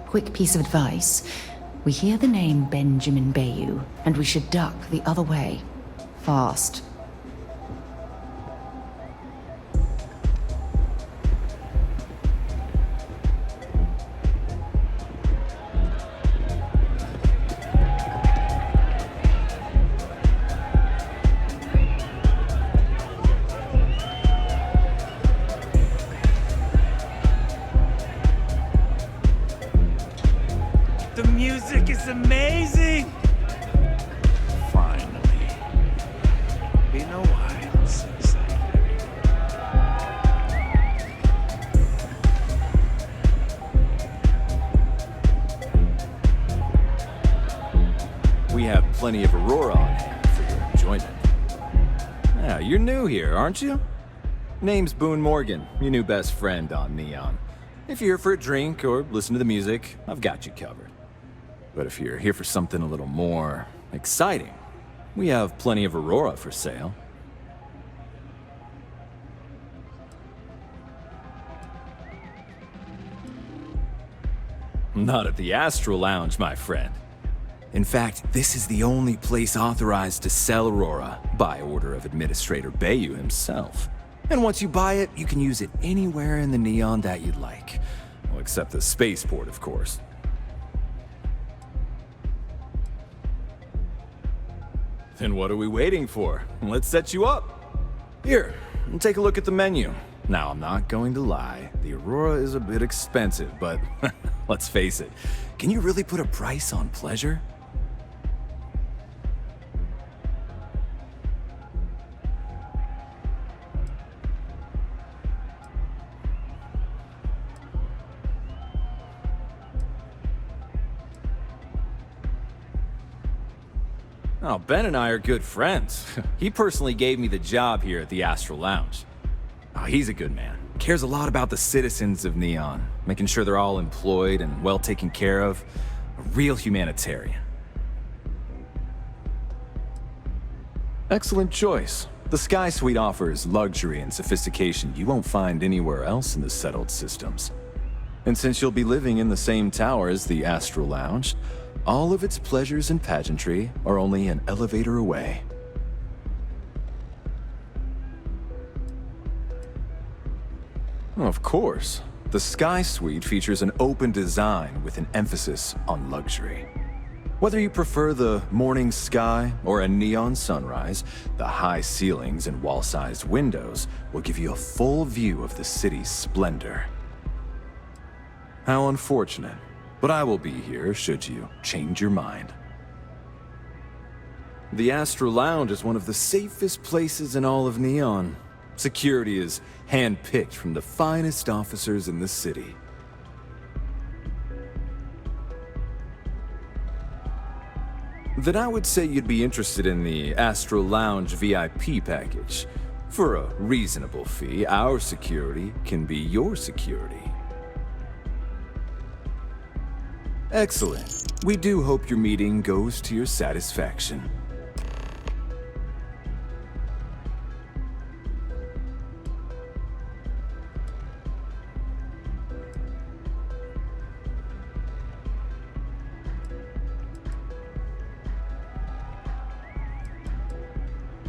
quick piece of advice. We hear the name Benjamin Bayou, and we should duck the other way. Fast. The music is amazing! Finally. You know why I'm so excited? We have plenty of Aurora on hand for your enjoyment. Yeah, you're new here, aren't you? Name's Boone Morgan, your new best friend on Neon. If you're here for a drink or listen to the music, I've got you covered. But if you're here for something a little more exciting, we have plenty of Aurora for sale. Not at the Astral Lounge, my friend. In fact, this is the only place authorized to sell Aurora by order of Administrator Bayou himself. And once you buy it, you can use it anywhere in the Neon that you'd like. Well, except the spaceport, of course. Then what are we waiting for? Let's set you up. Here, take a look at the menu. Now, I'm not going to lie. The Aurora is a bit expensive, but let's face it. Can you really put a price on pleasure? Oh, Ben and I are good friends. He personally gave me the job here at the Astral Lounge. Oh, he's a good man. Cares a lot about the citizens of Neon, making sure they're all employed and well taken care of. A real humanitarian. Excellent choice. The Sky Suite offers luxury and sophistication you won't find anywhere else in the settled systems. And since you'll be living in the same tower as the Astral Lounge, all of its pleasures and pageantry are only an elevator away. Of course, the Sky Suite features an open design with an emphasis on luxury. Whether you prefer the morning sky or a neon sunrise, the high ceilings and wall-sized windows will give you a full view of the city's splendor. How unfortunate. But I will be here should you change your mind. The Astral Lounge is one of the safest places in all of Neon. Security is hand-picked from the finest officers in the city. Then I would say you'd be interested in the Astral Lounge VIP package. For a reasonable fee, our security can be your security. Excellent. We do hope your meeting goes to your satisfaction.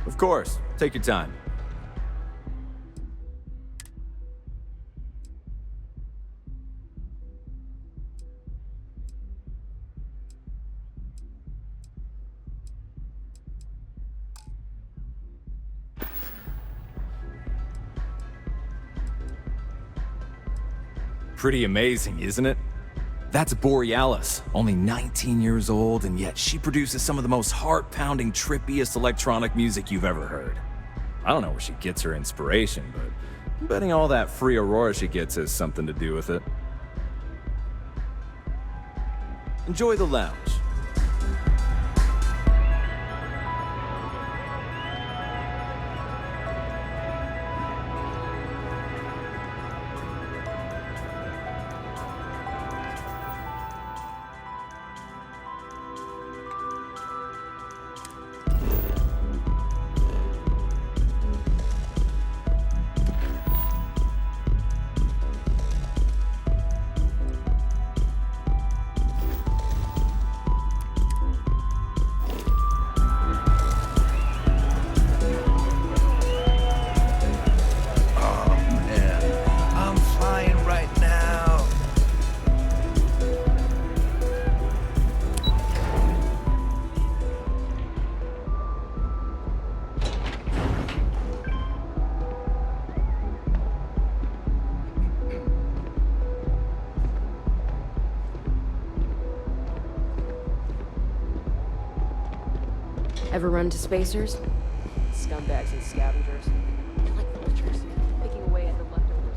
Of course. Take your time. Pretty amazing, isn't it? That's Borealis, only 19 years old, and yet she produces some of the most heart-pounding, trippiest electronic music you've ever heard. I don't know where she gets her inspiration, but I'm betting all that free Aurora she gets has something to do with it. Enjoy the lounge. Ever run into spacers? Scumbags and scavengers. They're like vultures, picking away at the leftovers.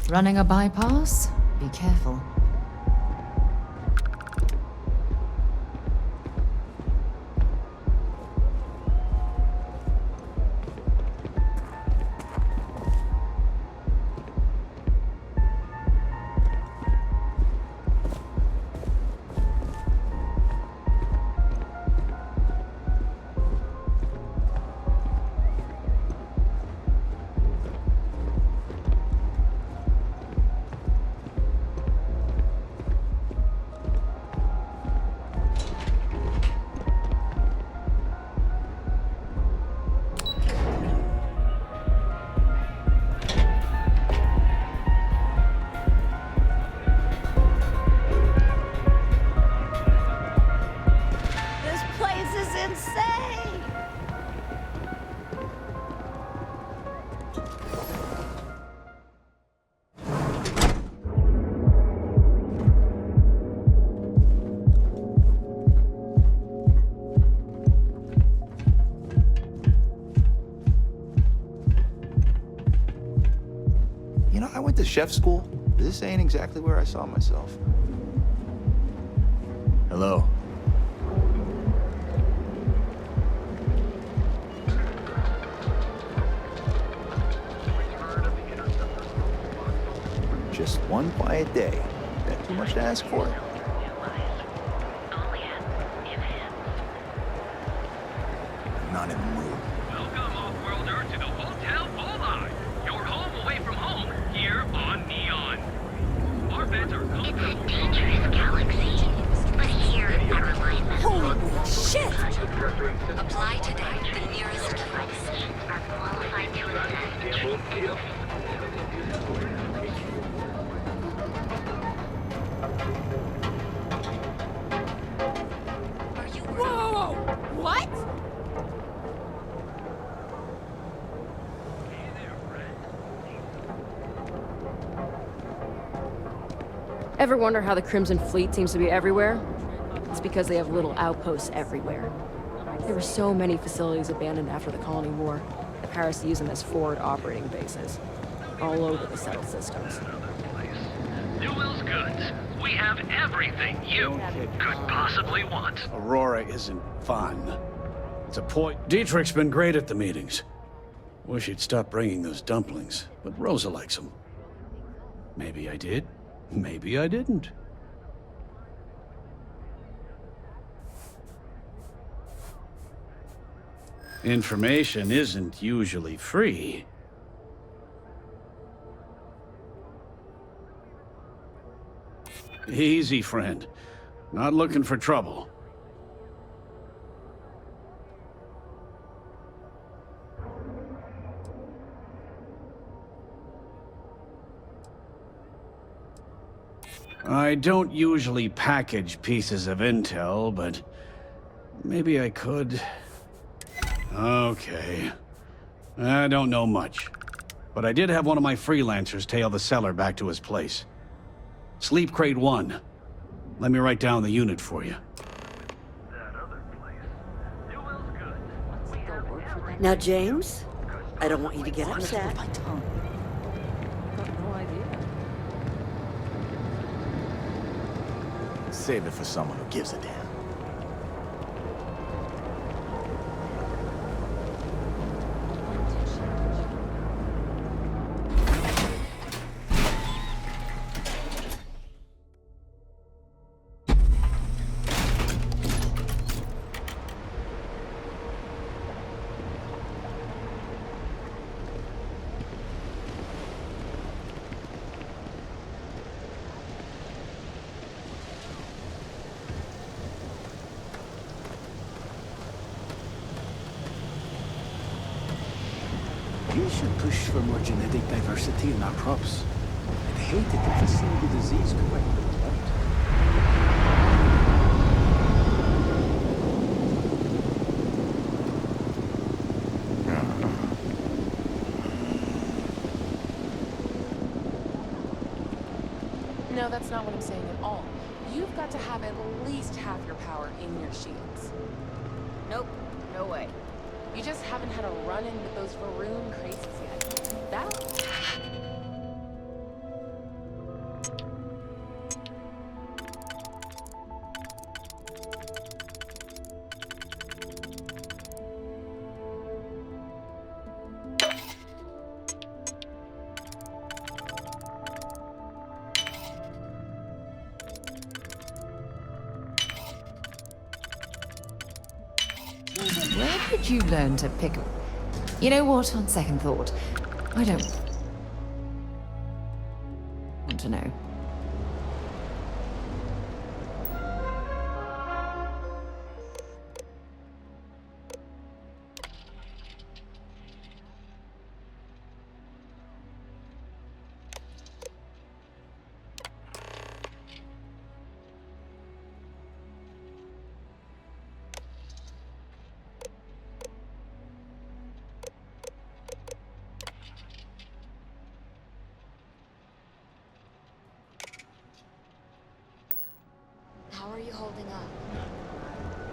Running a bypass? Be careful. know, I went to chef school. This ain't exactly where I saw myself. Hello. Just one quiet day. That too much to ask for? I'm not in the mood. Welcome, off-worlder, to the Hotel Bullseye. Your home away from home, here on Neon. Our beds are comfortable. It's a dangerous galaxy, but here at Reliance, Holy shit! apply today the nearest keys are qualified to assist. Are you Whoa! What? Ever wonder how the Crimson Fleet seems to be everywhere? It's because they have little outposts everywhere. There were so many facilities abandoned after the Colony War that Paris used them as forward operating bases, all over the settled systems. Newell's Goods. We have everything you could possibly want. Aurora isn't fun. It's a point. Dietrich's been great at the meetings. Wish he'd stop bringing those dumplings, but Rosa likes them. Maybe I did. Maybe I didn't. Information isn't usually free. Easy, friend. Not looking for trouble. I don't usually package pieces of intel, but maybe I could. Okay. I don't know much, but I did have one of my freelancers tail the seller back to his place. Sleep Crate 1. Let me write down the unit for you. That other place. Newell's Goods. We have everything. Now, James, I don't want you to get What? upset. My tongue. Got no idea. Save it for someone who gives a damn. We should push for more genetic diversity in our crops. I'd hate it if a single disease could wipe them out. No, that's not what I'm saying at all. You've got to have at least half your power in your shields. Nope. No way. You just haven't had a run-in with those Varun crazies yet. That... Where did you learn to pick? You know what? On second thought, I don't want to know. How are you holding up?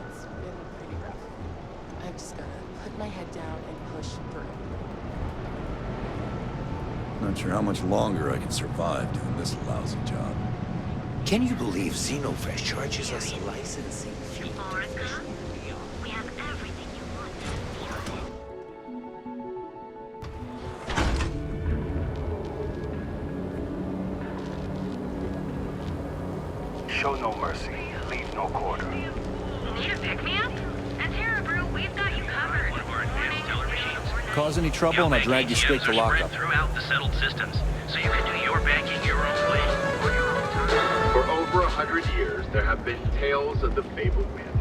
It's been pretty rough. I've just gotta put my head down and push through. Not sure how much longer I can survive doing this lousy job. Can you believe Xenofresh charges us a licensing fee? We have everything you want. Show no mercy, leave no quarter. Need a pick-me-up? At Terra Brew, we've got you covered. One of our advanced teller machines. Cause any trouble and I'll drag you straight to lockup. Throughout the settled systems, so you can do your banking your own way or your own time. For over 100 years, there have been tales of the fabled mantis.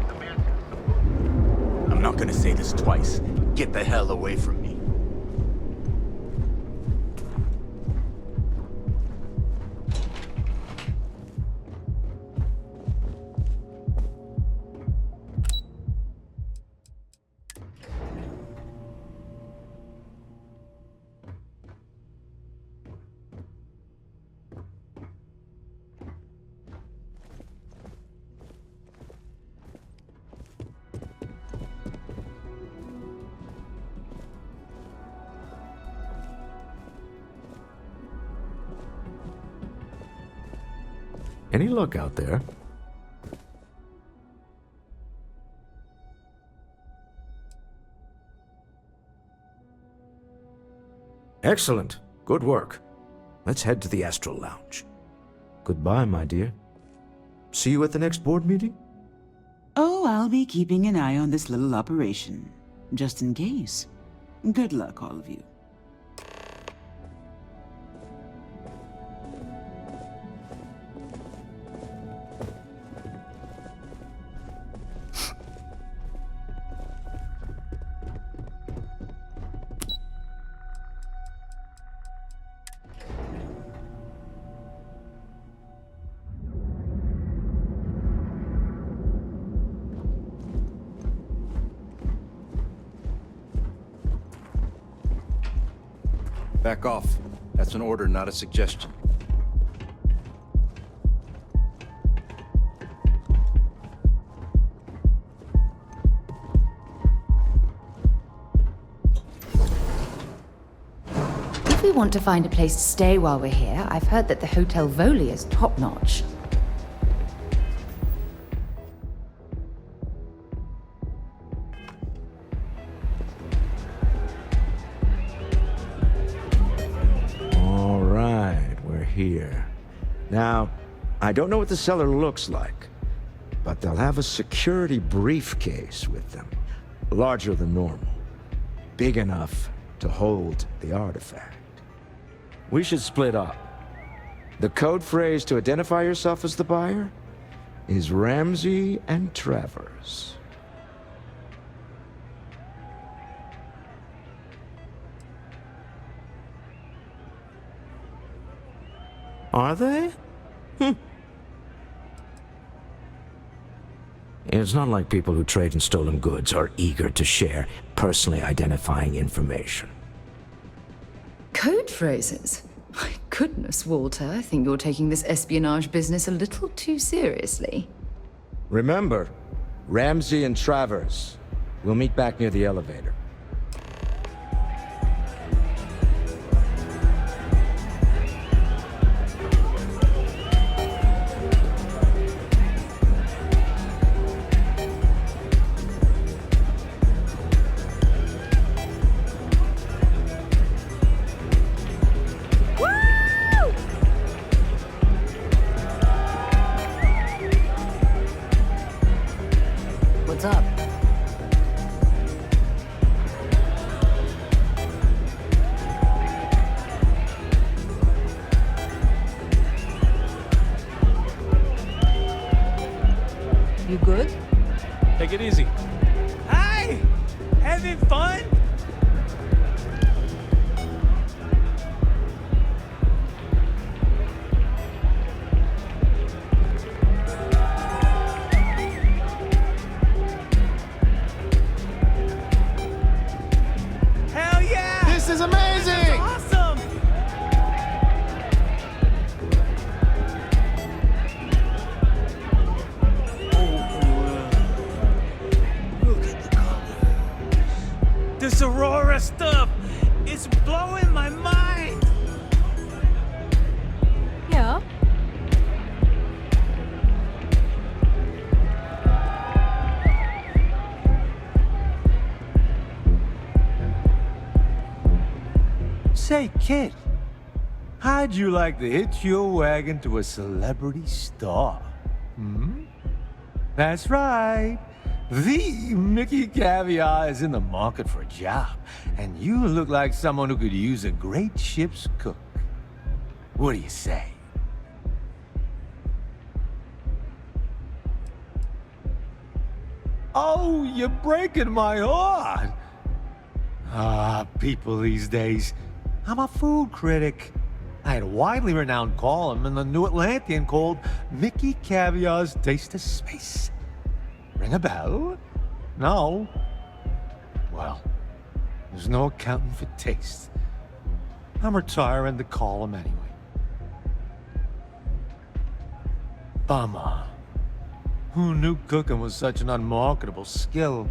The mantis. I'm not gonna say this twice. Get the hell away from me. Any luck out there? Excellent. Good work. Let's head to the Astral Lounge. Goodbye, my dear. See you at the next board meeting? Oh, I'll be keeping an eye on this little operation, just in case. Good luck, all of you. Back off. That's an order, not a suggestion. If we want to find a place to stay while we're here, I've heard that the Hotel Voli is top-notch. Here. Now, I don't know what the cellar looks like, but they'll have a security briefcase with them. Larger than normal. Big enough to hold the artifact. We should split up. The code phrase to identify yourself as the buyer is Ramsey and Travers. Are they? It's not like people who trade in stolen goods are eager to share personally identifying information. Code phrases? My goodness, Walter, I think you're taking this espionage business a little too seriously. Remember, Ramsey and Travers. We'll meet back near the elevator. What's up? You good? Take it easy. Hi! Having fun? Hell yeah! This is amazing! That's awesome! Look at the colors. This Aurora stuff, it's blowing my mind! Say, kid, how'd you like to hitch your wagon to a celebrity star? Hmm? That's right. The Mickey Caviar is in the market for a job, and you look like someone who could use a great ship's cook. What do you say? Oh, you're breaking my heart. Ah, people these days. I'm a food critic. I had a widely renowned column in the New Atlantean called Mickey Caviar's Taste of Space. Ring a bell? No? Well, there's no accounting for taste. I'm retiring the column anyway. Bummer. Who knew cooking was such an unmarketable skill?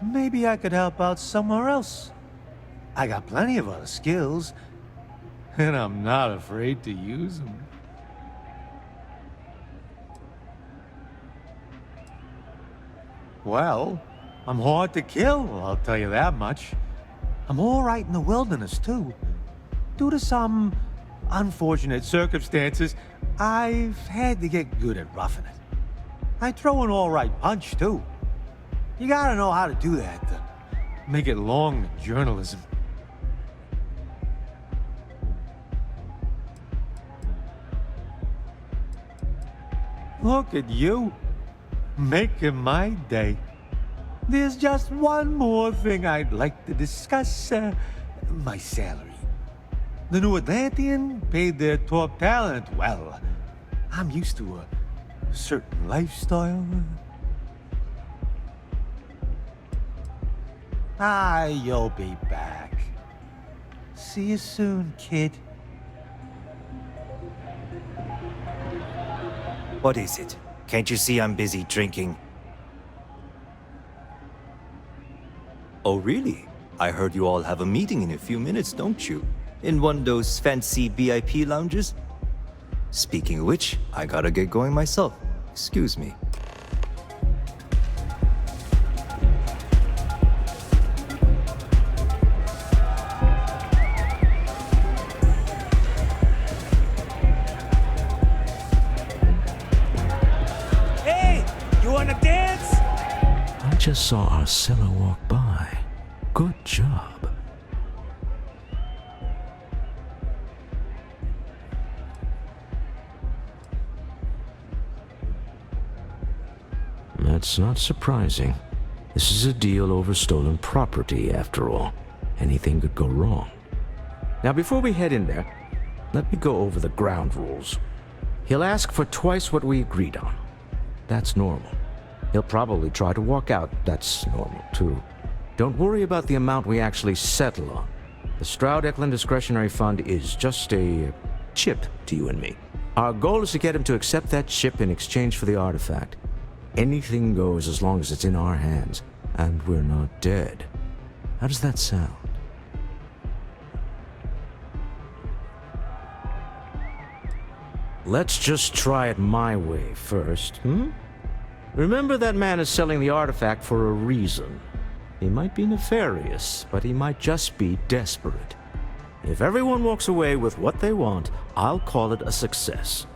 Maybe I could help out somewhere else. I got plenty of other skills, and I'm not afraid to use them. Well, I'm hard to kill, I'll tell you that much. I'm all right in the wilderness, too. Due to some unfortunate circumstances, I've had to get good at roughing it. I throw an all right punch, too. You gotta know how to do that to make it long in journalism. Look at you, making my day. There's just one more thing I'd like to discuss, my salary. The New Atlantean paid their top talent well. I'm used to a certain lifestyle. You'll be back. See you soon, kid. What is it? Can't you see I'm busy drinking? Oh, really? I heard you all have a meeting in a few minutes, don't you? In one of those fancy VIP lounges? Speaking of which, I gotta get going myself. Excuse me. Just saw our seller walk by. Good job. That's not surprising. This is a deal over stolen property, after all. Anything could go wrong. Now, before we head in there, let me go over the ground rules. He'll ask for twice what we agreed on. That's normal. He'll probably try to walk out. That's normal, too. Don't worry about the amount we actually settle on. The Stroud-Eklund Discretionary Fund is just a chip to you and me. Our goal is to get him to accept that chip in exchange for the artifact. Anything goes as long as it's in our hands, and we're not dead. How does that sound? Let's just try it my way first, Remember, that man is selling the artifact for a reason. He might be nefarious, but he might just be desperate. If everyone walks away with what they want, I'll call it a success.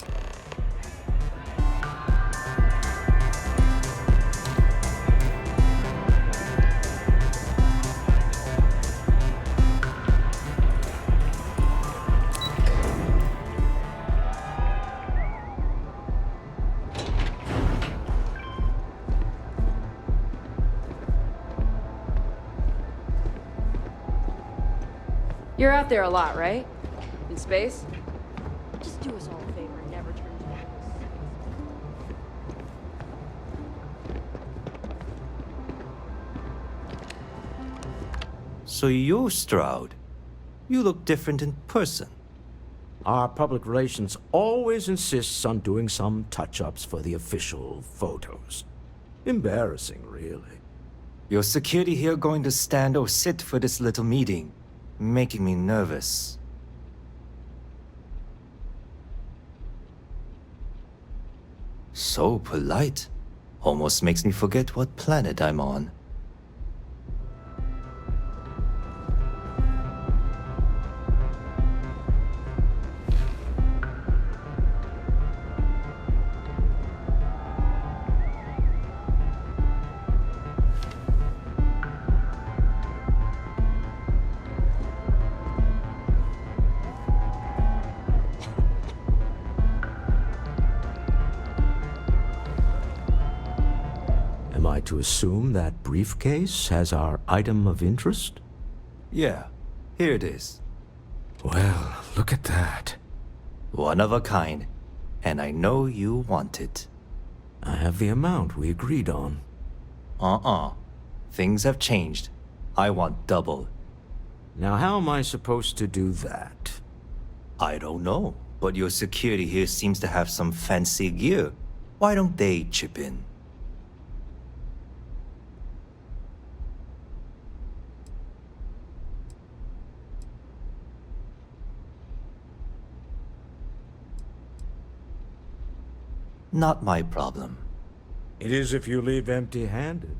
You're out there a lot, right? In space? Just do us all a favor and never turn to that. So you're Stroud. You look different in person. Our public relations always insists on doing some touch-ups for the official photos. Embarrassing, really. Your security here going to stand or sit for this little meeting, making me nervous. So polite. Almost makes me forget what planet I'm on. to assume that briefcase has our item of interest? Yeah, here it is. Well, look at that. One of a kind, and I know you want it. I have the amount we agreed on. Things have changed. I want double. Now how am I supposed to do that? I don't know, but your security here seems to have some fancy gear. Why don't they chip in? Not my problem. It is if you leave empty-handed.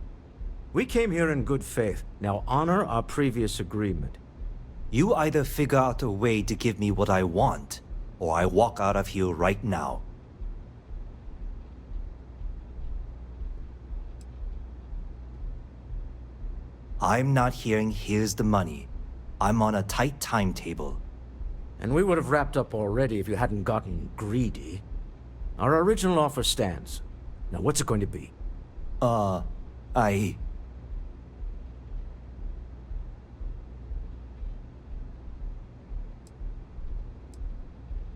We came here in good faith. Now honor our previous agreement. You either figure out a way to give me what I want, or I walk out of here right now. I'm not hearing here's the money. I'm on a tight timetable. And we would have wrapped up already if you hadn't gotten greedy. Our original offer stands. Now what's it going to be? All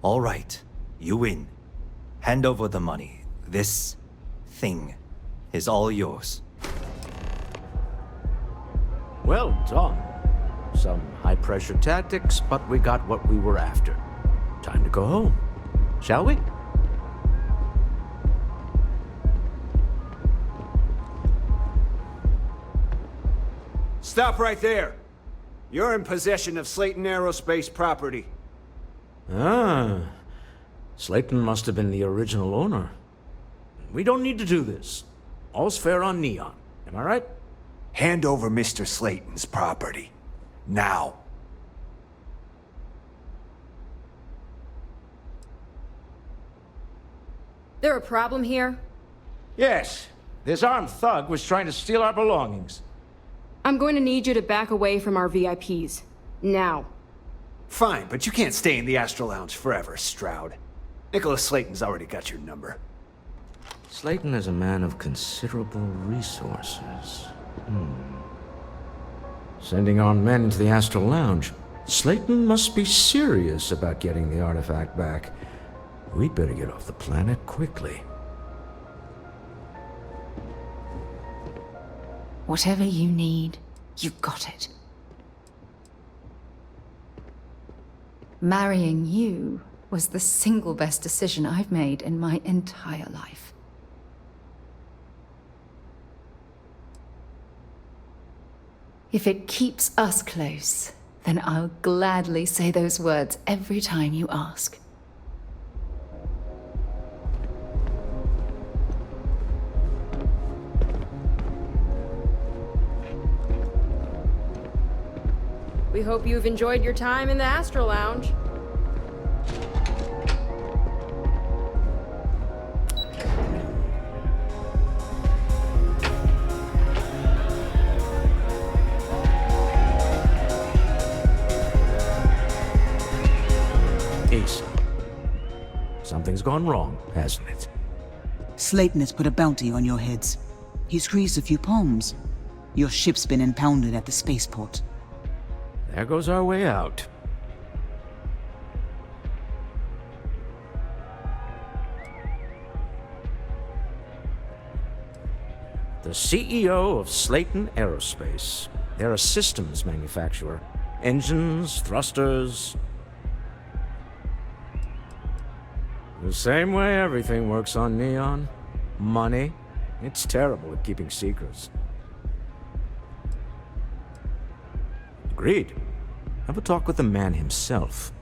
right, you win. Hand over the money. This thing is all yours. Well done. Some high-pressure tactics, but we got what we were after. Time to go home, shall we? Stop right there. You're in possession of Slayton Aerospace property. Ah, Slayton must have been the original owner. We don't need to do this. All's fair on Neon, am I right? Hand over Mr. Slayton's property. Now. There a problem here? Yes. This armed thug was trying to steal our belongings. I'm going to need you to back away from our VIPs. Now. Fine, but you can't stay in the Astro Lounge forever, Stroud. Nicholas Slayton's already got your number. Slayton is a man of considerable resources. Sending armed men into the Astral Lounge. Slayton must be serious about getting the artifact back. We'd better get off the planet quickly. Whatever you need, you got it. Marrying you was the single best decision I've made in my entire life. If it keeps us close, then I'll gladly say those words every time you ask. We hope you've enjoyed your time in the Astro Lounge. Ace. Something's gone wrong, hasn't it? Slayton has put a bounty on your heads. He's greased a few palms. Your ship's been impounded at the spaceport. There goes our way out. The CEO of Slayton Aerospace. They're a systems manufacturer. Engines, thrusters. The same way everything works on Neon. Money. It's terrible at keeping secrets. Agreed. Have a talk with the man himself.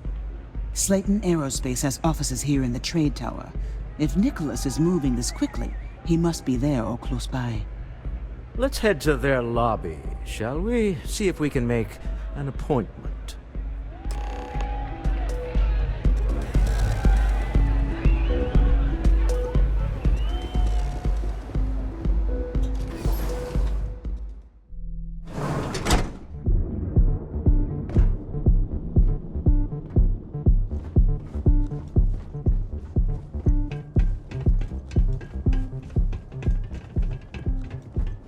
Slayton Aerospace has offices here in the trade tower. If Nicholas is moving this quickly, he must be there or close by. Let's head to their lobby, shall we? See if we can make an appointment.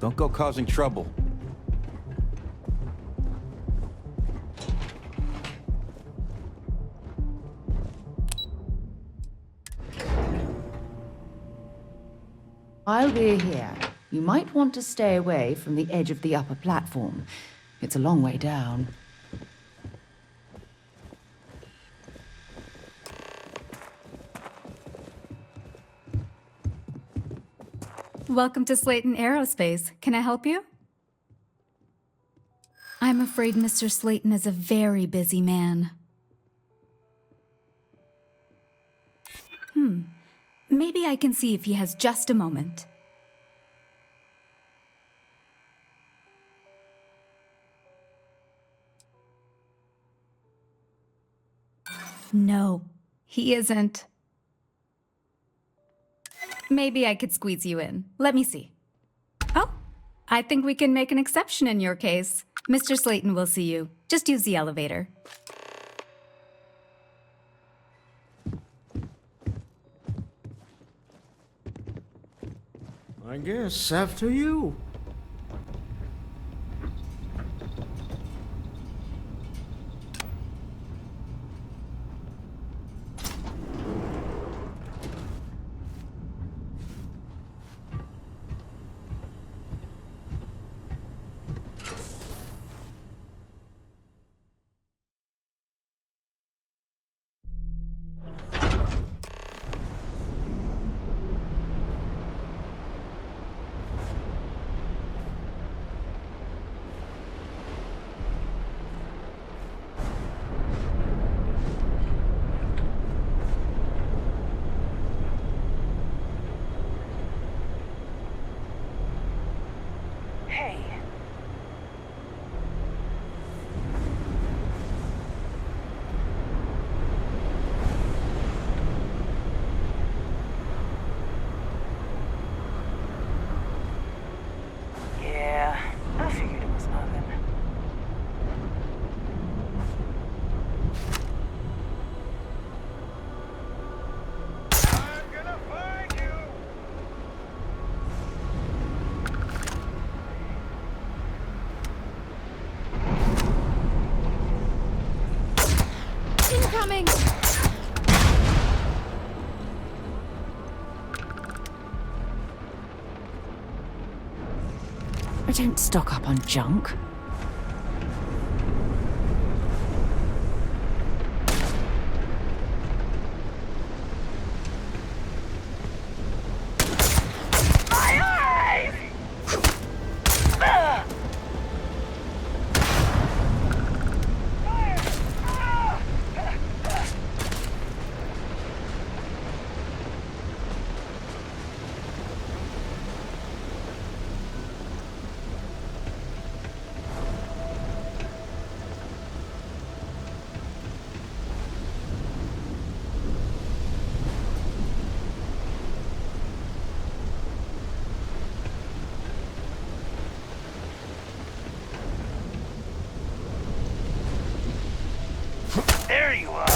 Don't go causing trouble. While we're here, you might want to stay away from the edge of the upper platform. It's a long way down. Welcome to Slayton Aerospace. Can I help you? I'm afraid Mr. Slayton is a very busy man. Maybe I can see if he has just a moment. No, he isn't. Maybe I could squeeze you in. Let me see. Oh, I think we can make an exception in your case. Mr. Slayton will see you. Just use the elevator. I guess after you. Incoming! I don't stock up on junk. There you are.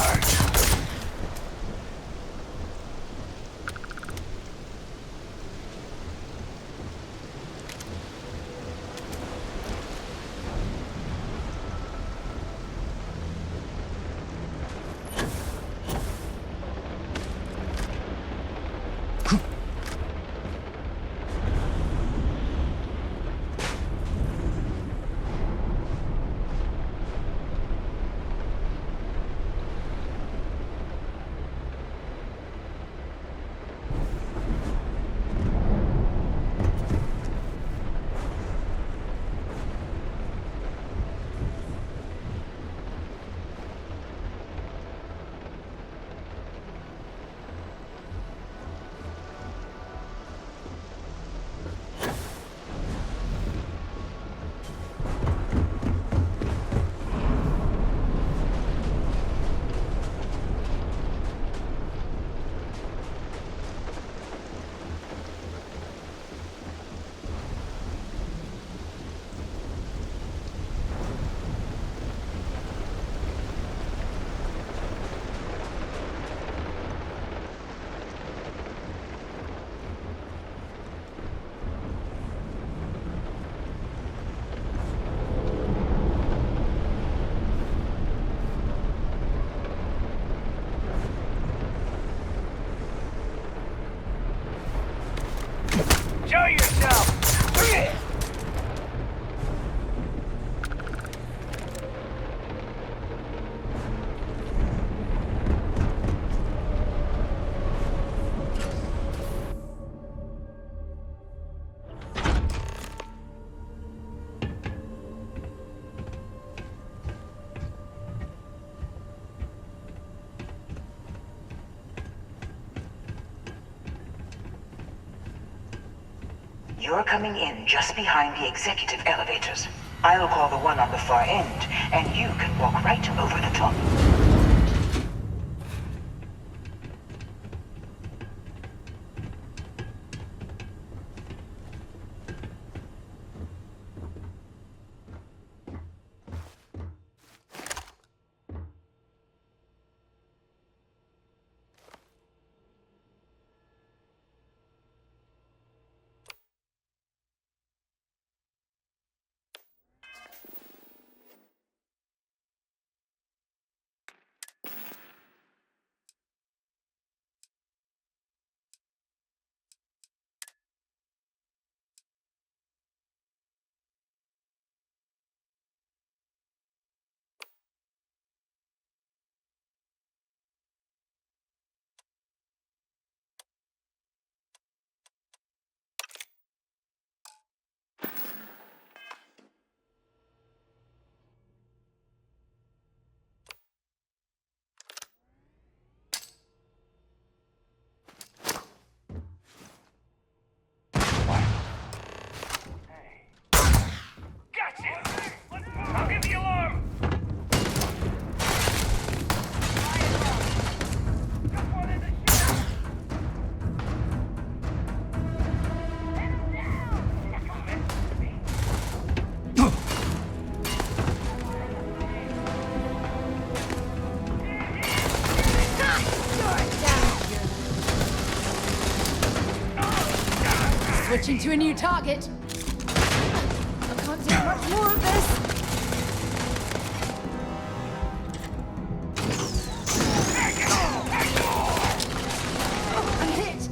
You're coming in just behind the executive elevators. I'll call the one on the far end, and you can walk right over the top. I'll give the alarm! Switching to a new target. I can't take much more of this. I'm hit.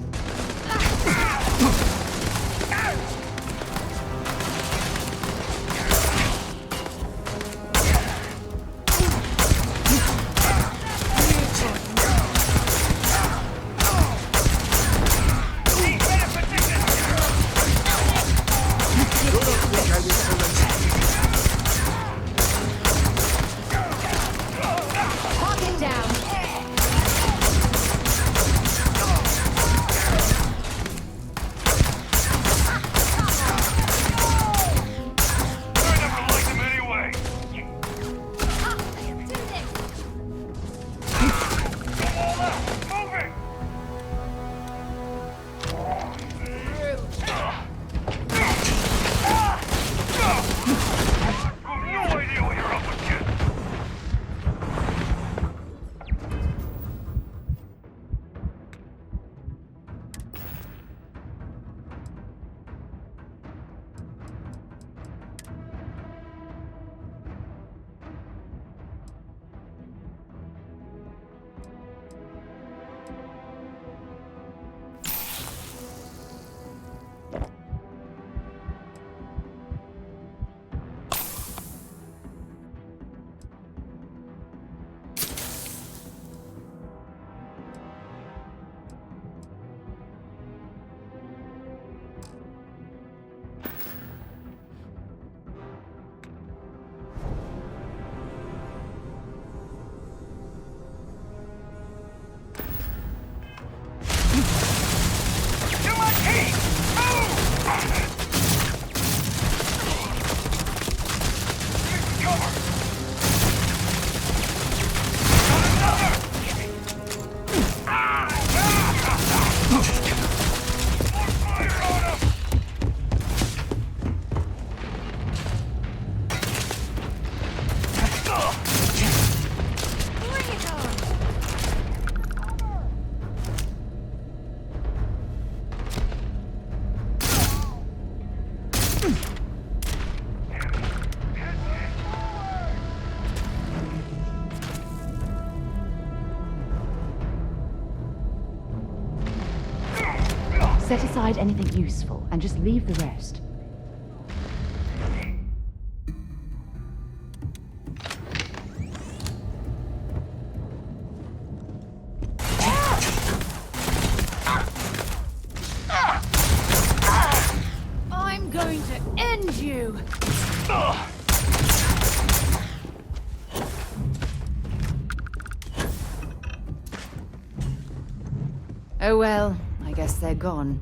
Target down. I never liked him anyway. All out! Move it! No idea what you're up against. Set aside anything useful and just leave the rest. I'm going to end you! Oh well, I guess they're gone.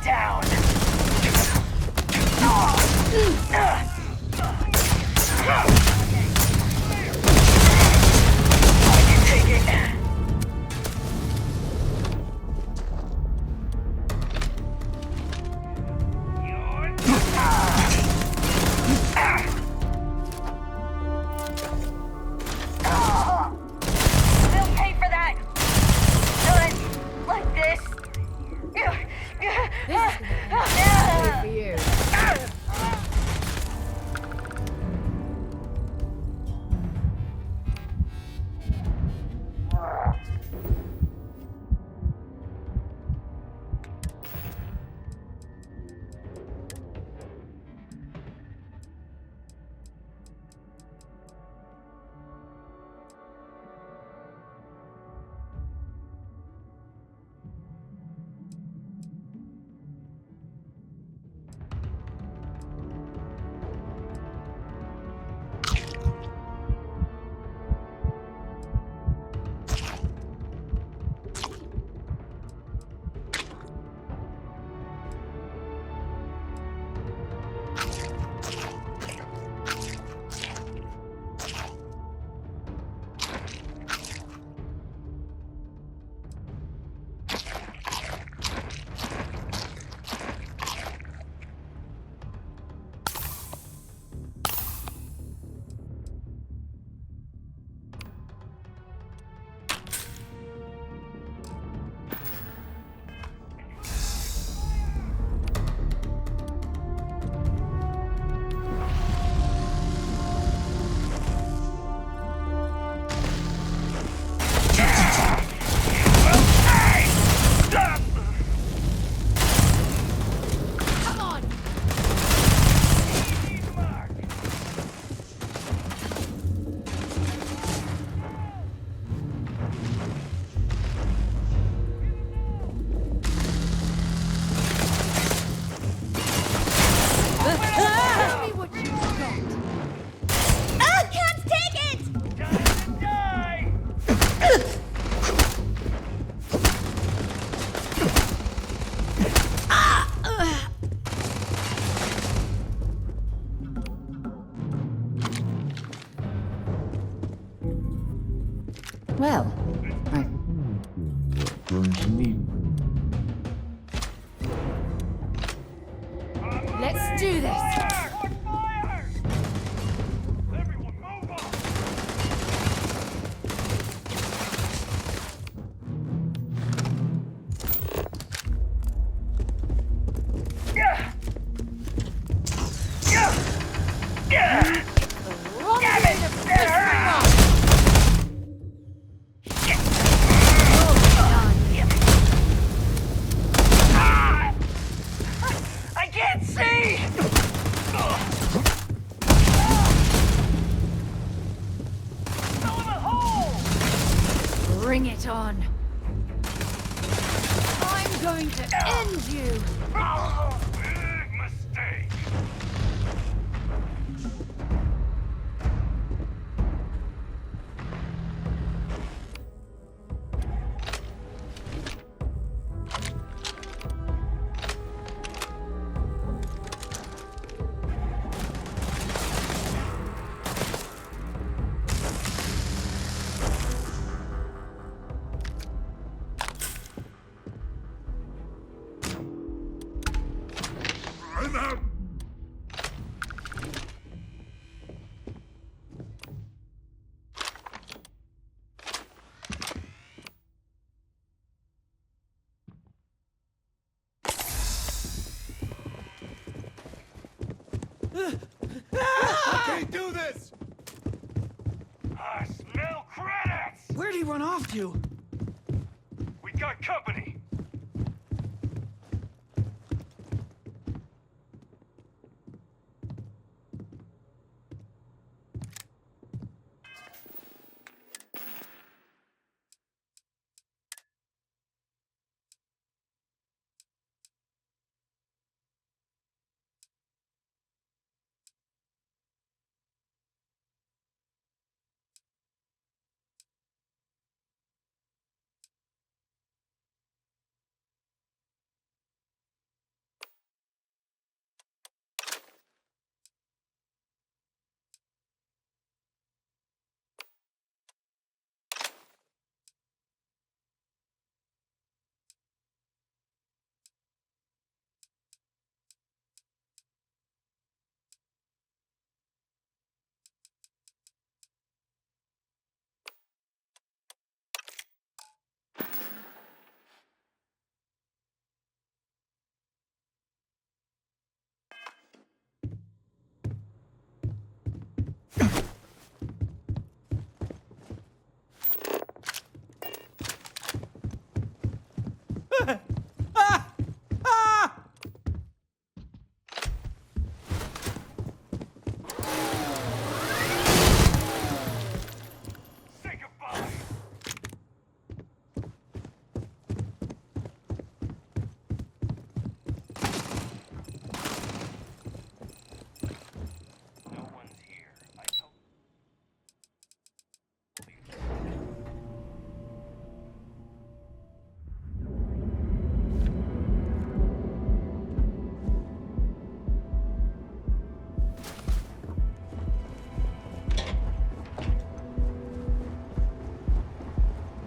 down. I can take it. They'll pay for that. Not like this. This is gonna end for you. Well, I... Let's do this. I can't see! Bring it on. I'm going to end you. Big mistake. I'm out. I can't do this! I smell credits. Where'd he run off to? We got company.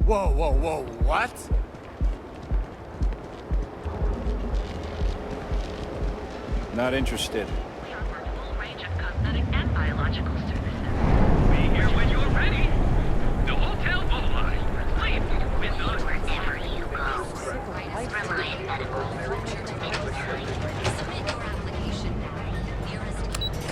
Whoa, whoa, whoa, what? Not interested. We offer a full range of cosmetic and biological services. Be here when you're ready. The Hotel Bullseye. Sleep with us. Wherever you go. Reliant Medical. Submit your application now. Nearest campus.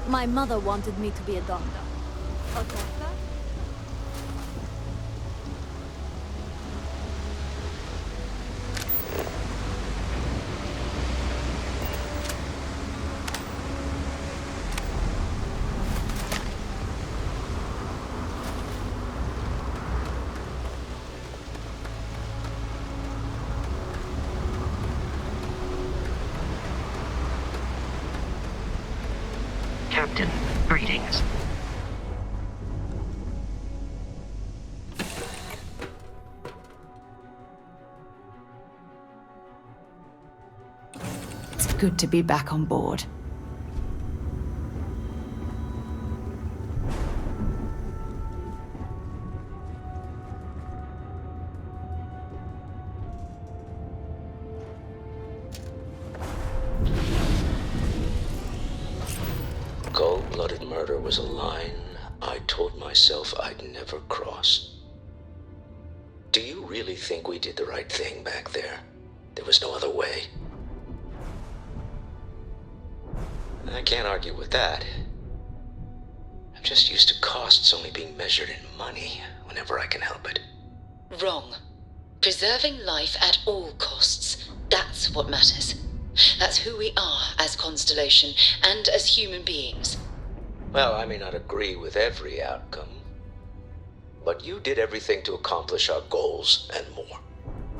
My mother wanted me to be a doctor. A doctor? Captain, greetings. It's good to be back on board. Cold-blooded murder was a line I told myself I'd never cross. Do you really think we did the right thing back there? There was no other way. I can't argue with that. I'm just used to costs only being measured in money whenever I can help it. Wrong. Preserving life at all costs. That's what matters. That's who we are as Constellation and as human beings. Well, I may not agree with every outcome, but you did everything to accomplish our goals and more.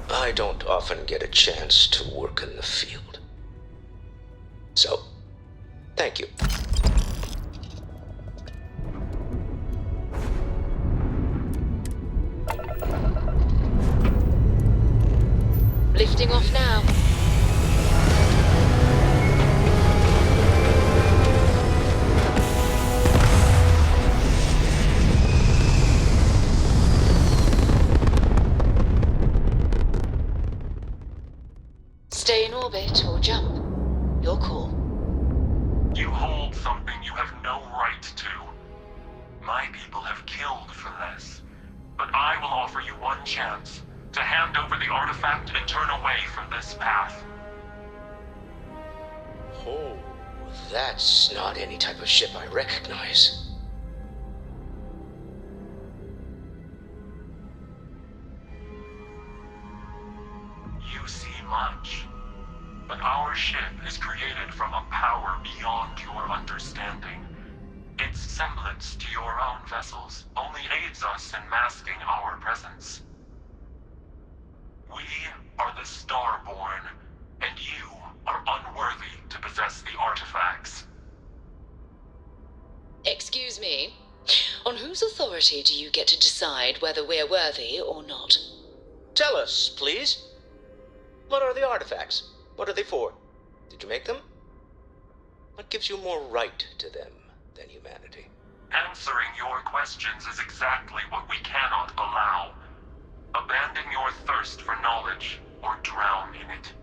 I don't often get a chance to work in the field. So, thank you. Lifting off now. Stay in orbit or jump. Your call. You hold something you have no right to. My people have killed for less. But I will offer you one chance to hand over the artifact and turn away from this path. Oh, that's not any type of ship I recognize. You see much. But our ship is created from a power beyond your understanding. Its semblance to your own vessels only aids us in masking our presence. We are the Starborn, and you are unworthy to possess the artifacts. Excuse me. On whose authority do you get to decide whether we're worthy or not? Tell us, please. What are the artifacts? What are they for? Did you make them? What gives you more right to them than humanity? Answering your questions is exactly what we cannot allow. Abandon your thirst for knowledge, or drown in it.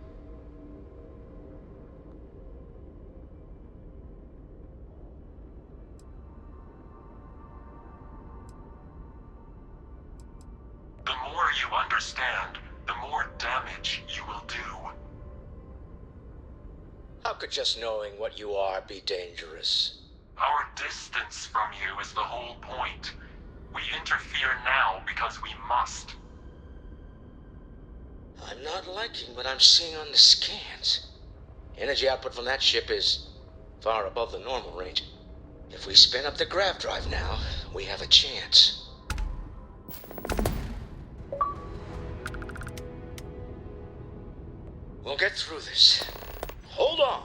The more you understand, the more damage you will do. How could just knowing what you are be dangerous? Our distance from you is the whole point. We interfere now because we must. I'm not liking what I'm seeing on the scans. Energy output from that ship is far above the normal range. If we spin up the grav drive now, we have a chance. We'll get through this. Hold on.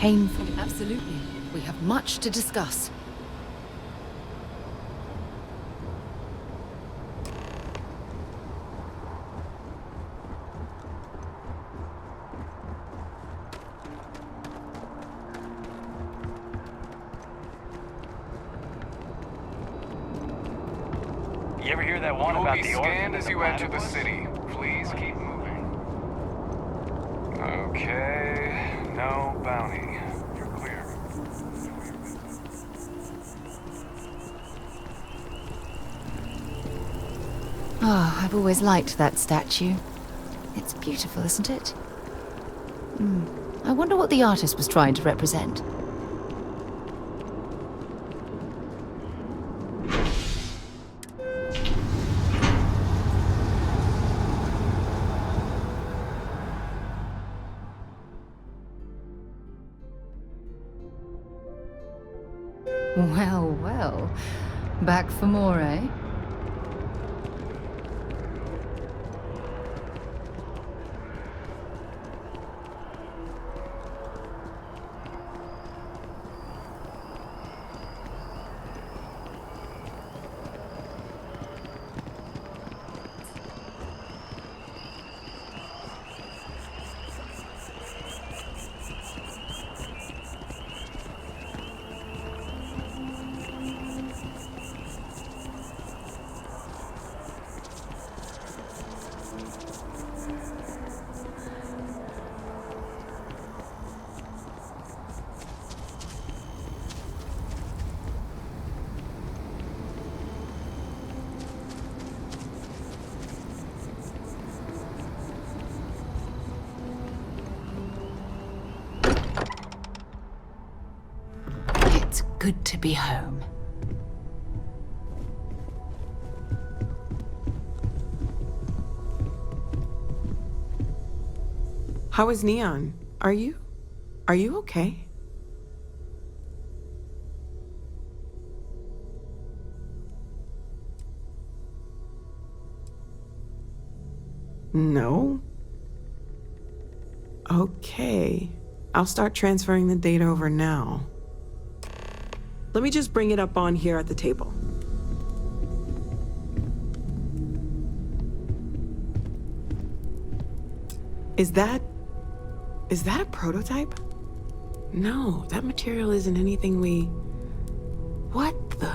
Painful. Absolutely. We have much to discuss. You ever hear that one You'll about be the scanned orphan as and you the enter the platypus? city. Please keep moving. Okay, no bounty. You're clear. Oh, I've always liked that statue. It's beautiful, isn't it? I wonder what the artist was trying to represent. Well, well. Back for more, eh? It's good to be home. How is Neon? Are you okay? No? Okay. I'll start transferring the data over now. Let me just bring it up on here at the table. Is that a prototype? No, that material isn't anything we... What the...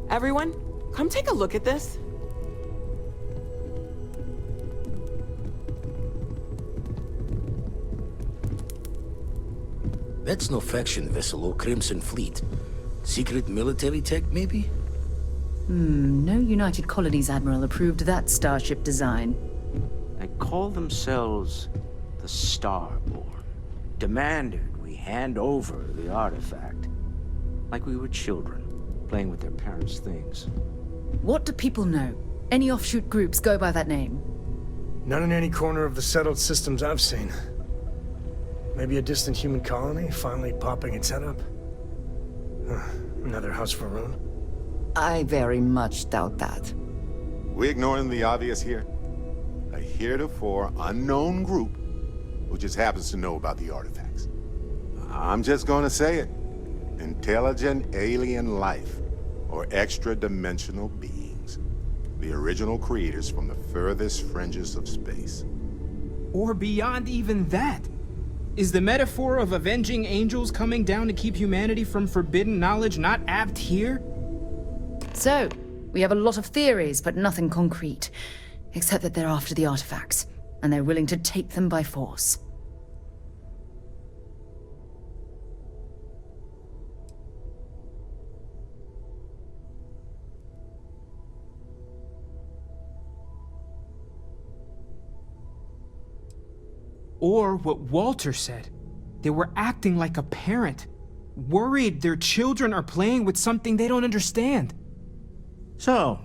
Everyone, come take a look at this. That's no faction vessel or Crimson Fleet. Secret military tech, maybe? No United Colonies Admiral approved that starship design. They call themselves the Starborn. Demanded we hand over the artifact. Like we were children, playing with their parents' things. What do people know? Any offshoot groups go by that name? None in any corner of the settled systems I've seen. Maybe a distant human colony finally popping its head up? Another house for Rune? I very much doubt that. We're ignoring the obvious here. A heretofore unknown group who just happens to know about the artifacts. I'm just gonna say it. Intelligent alien life, or extra-dimensional beings. The original creators from the furthest fringes of space. Or beyond even that. Is the metaphor of avenging angels coming down to keep humanity from forbidden knowledge not apt here? So, we have a lot of theories, but nothing concrete. Except that they're after the artifacts, and they're willing to take them by force. Or what Walter said. They were acting like a parent, worried their children are playing with something they don't understand. So,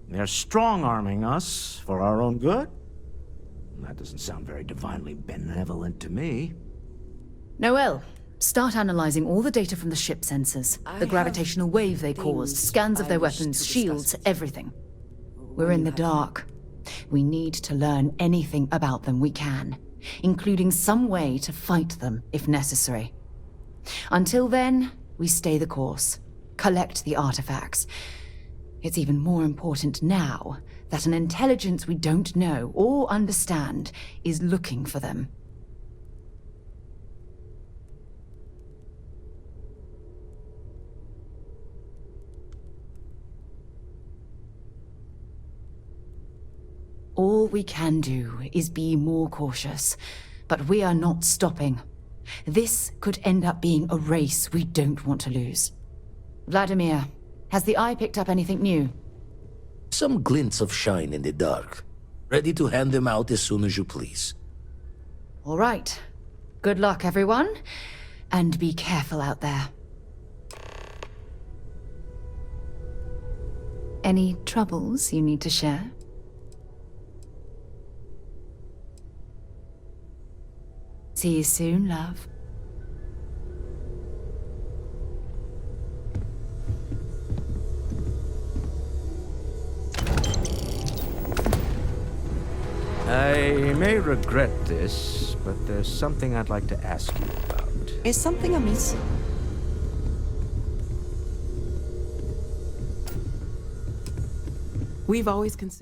they're strong-arming us for our own good? That doesn't sound very divinely benevolent to me. Noel, start analyzing all the data from the ship sensors. The gravitational wave they caused, scans of their weapons, shields, everything. We're in the dark. We need to learn anything about them we can. including some way to fight them if necessary. Until then, we stay the course, collect the artifacts. It's even more important now that an intelligence we don't know or understand is looking for them. All we can do is be more cautious, but we are not stopping. This could end up being a race we don't want to lose. Vladimir, has the Eye picked up anything new? Some glints of shine in the dark. Ready to hand them out as soon as you please. All right. Good luck, everyone. And be careful out there. Any troubles you need to share? See you soon, love. I may regret this, but there's something I'd like to ask you about. Is something amiss? We've always considered